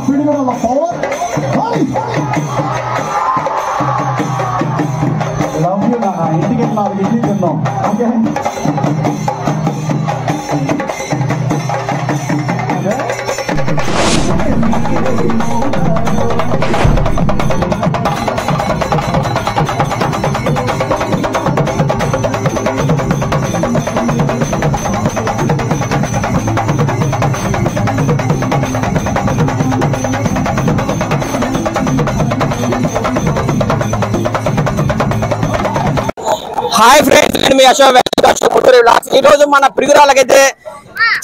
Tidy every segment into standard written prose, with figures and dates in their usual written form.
పిడుగుల power love you నా ఇంటికి 4 ఇడ్లీ తిందాం ఓకే హాయ్ ఫ్రెండ్స్, నేను మీ అశోక్. ఈ రోజు మన పిడుగురాళ్ళకైతే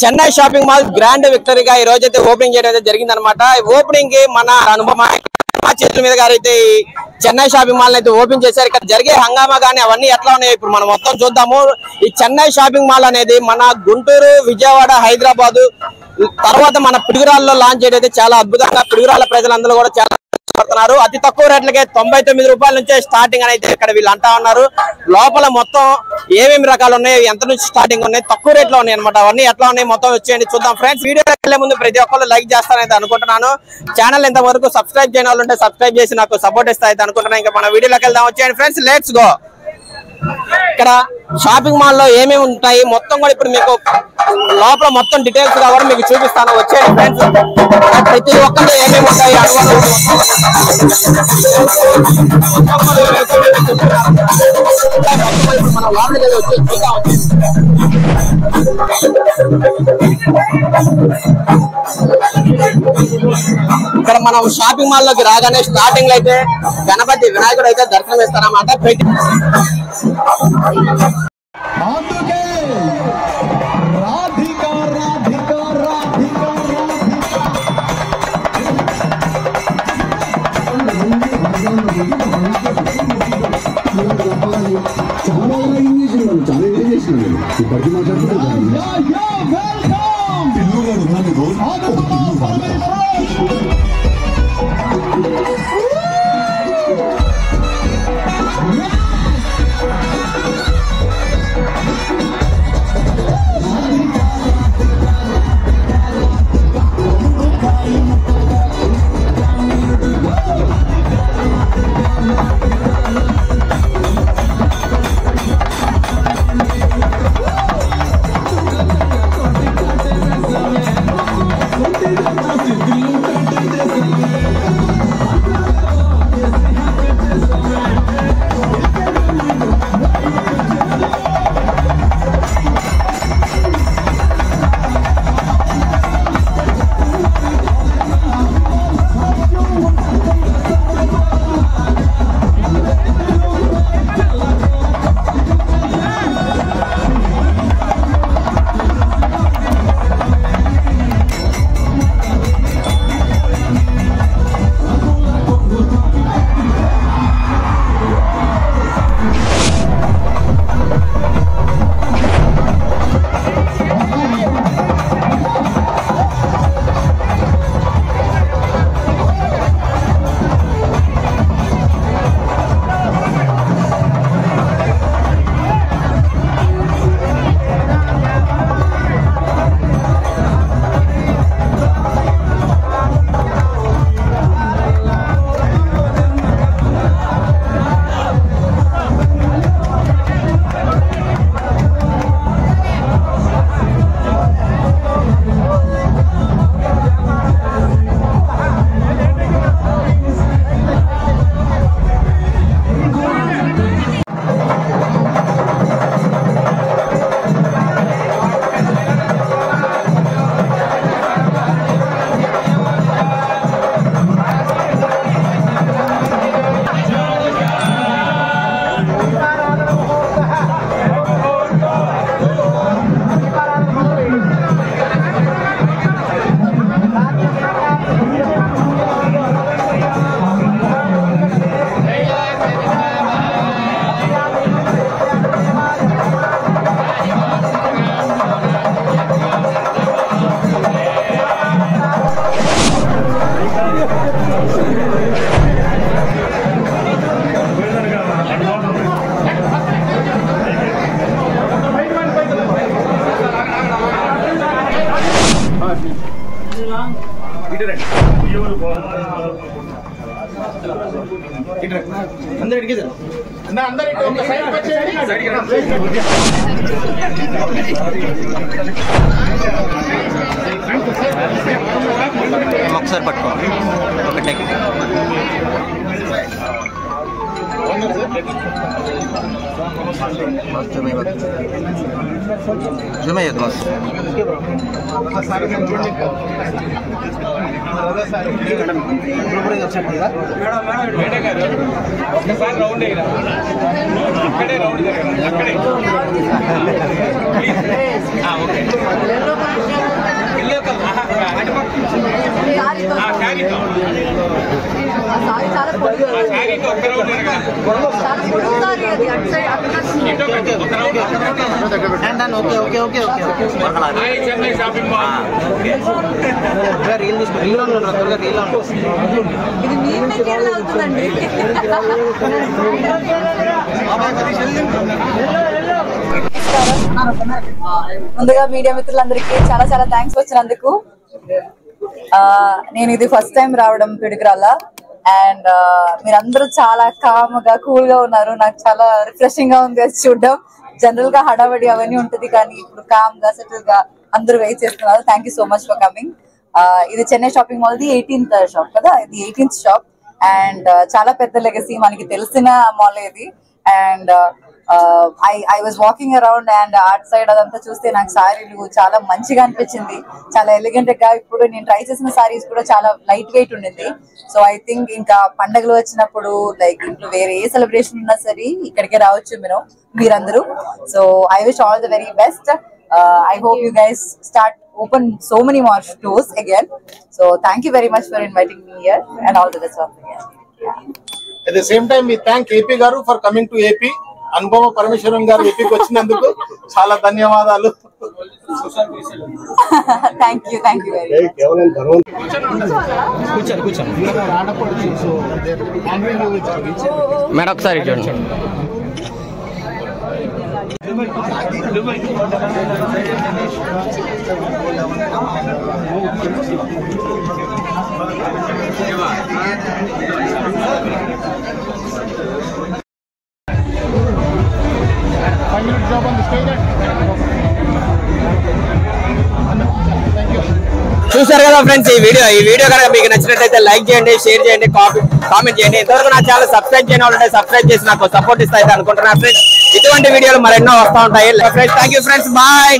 చెన్నై షాపింగ్ మాల్ గ్రాండ్ విక్టరీగా ఈ రోజు అయితే ఓపెనింగ్ చేయడం అయితే జరిగింది అనమాట. ఓపెనింగ్ కి మన అనుభవం చేతుల మీద గారు అయితే చెన్నై షాపింగ్ మాల్ అయితే ఓపెన్ చేశారు. ఇక్కడ జరిగే హంగామా గానీ అవన్నీ ఎట్లా ఉన్నాయి ఇప్పుడు మనం మొత్తం చూద్దాము. ఈ చెన్నై షాపింగ్ మాల్ అనేది మన గుంటూరు, విజయవాడ, హైదరాబాద్ తర్వాత మన పిడుగురాళ్ళలో లాంచ్ చేయడం అయితే చాలా అద్భుతంగా పిడుగురాళ్ళ ప్రజలందరూ కూడా చాలా పడుతున్నారు. అతి తక్కువ రేట్లకే 99 రూపాయల నుంచే స్టార్టింగ్ అని అయితే ఇక్కడ వీళ్ళు అంటా ఉన్నారు. లోపల మొత్తం ఏమేమి రకాలు ఉన్నాయి, ఎంత నుంచి స్టార్టింగ్ ఉన్నాయి, తక్కువ రేట్లో ఉన్నాయి అనమాట. అవన్నీ ఎట్లా ఉన్నాయి మొత్తం వచ్చేయండి చూద్దాం. ఫ్రెండ్స్, వీడియోకి వెళ్లే ముందు ప్రతి ఒక్కరు లైక్ చేస్తానైతే అనుకుంటున్నాను. ఛానల్ ఇంతవరకు సబ్స్క్రైబ్ చేయని వాళ్ళు ఉంటే సబ్స్క్రైబ్ చేసి నాకు సపోర్ట్ ఇస్తాయితే అనుకుంటున్నాను. ఇంకా మన వీడియోలోకి వెళ్దాం, వచ్చేయండి ఫ్రెండ్స్, లెట్స్ గో. ఇక్కడ షాపింగ్ మాల్ లో ఏమేమి ఉంటాయి మొత్తం కూడా ఇప్పుడు మీకు లోపల మొత్తం డీటెయిల్స్ గా కూడా మీకు చూపిస్తాను. వచ్చేయండి ఫ్రెండ్స్, ప్రతి ఒక్కరు ఏమేమి ఉంటాయి మన లోపలికి వచ్చి ఇక్కడ మనం షాపింగ్ మాల్ లోకి రాగానే స్టార్టింగ్ లో అయితే గణపతి వినాయకుడు అయితే దర్శనం ఇస్తారన్నమాట. అందుకే రాధిక రాధిక రాధిక ఒకసారి పట్టుకో ముందుగా మీడియా మిత్రులందరికీ చాలా చాలా థ్యాంక్స్ వచ్చినందుకు. నేను ఇది ఫస్ట్ టైం రావడం పిడుగురాల అండ్ మీరందరూ చాలా కామ్ గా కూల్ గా ఉన్నారు. నాకు చాలా రిఫ్రెషింగ్ గా ఉంది అది చూడడం. జనరల్ గా హడావడి అవన్నీ ఉంటుంది కానీ ఇప్పుడు కామ్ గా సెటిల్ గా అందరూ వెయిట్ చేస్తున్నారు. Thank you so much for coming. ఇది చెన్నై షాపింగ్ మాల్ ది 18th షాప్ కదా, ఇది 18th షాప్ అండ్ చాలా పెద్ద లెగసీ, మనకి తెలిసిన మాల్ ఇది. And I was walking around and art side అదంతా చూస్తే నాకు సారీలు చాలా మంచిగా అనిపించింది, చాలా ఎలిగెంట్ గా. ఇప్పుడు నేను ట్రై చేసిన సారీస్ కూడా చాలా లైట్ వెయిట్ ఉండింది. సో ఐ థింక్ ఇంకా పండుగలు వచ్చినప్పుడు లైక్ ఇంట్లో వేరే ఏ సెలబ్రేషన్ ఉన్నా సరే ఇక్కడికే రావచ్చు మీరందరూ. So I wish all the very best. I hope you guys start open so many more stores again. So thank you very much for inviting me here and all the best once again. Yeah. At the same time, we thank AP Garu for coming to AP. Anupama Parameswaran గారు ఏపీకి వచ్చినందుకు చాలా ధన్యవాదాలు. Thank you very much. Madam ఒకసారి చూడండి. చూసారు కదా friends, ఈ వీడియో కనుక మీకు నచ్చినట్లయితే లైక్ చేయండి, షేర్ చేయండి, కామెంట్ చేయండి. ఇంతవరకు నా ఛానల్ సబ్స్క్రైబ్ చేయని వాళ్ళు సబ్స్క్రైబ్ చేసి నాకు సపోర్ట్ ఇస్తాయి అనుకుంటున్నాను ఫ్రెండ్స్. ఇటువంటి వీడియోలు మరెన్నో వస్తూ ఉంటాయి. Thank you friends, bye.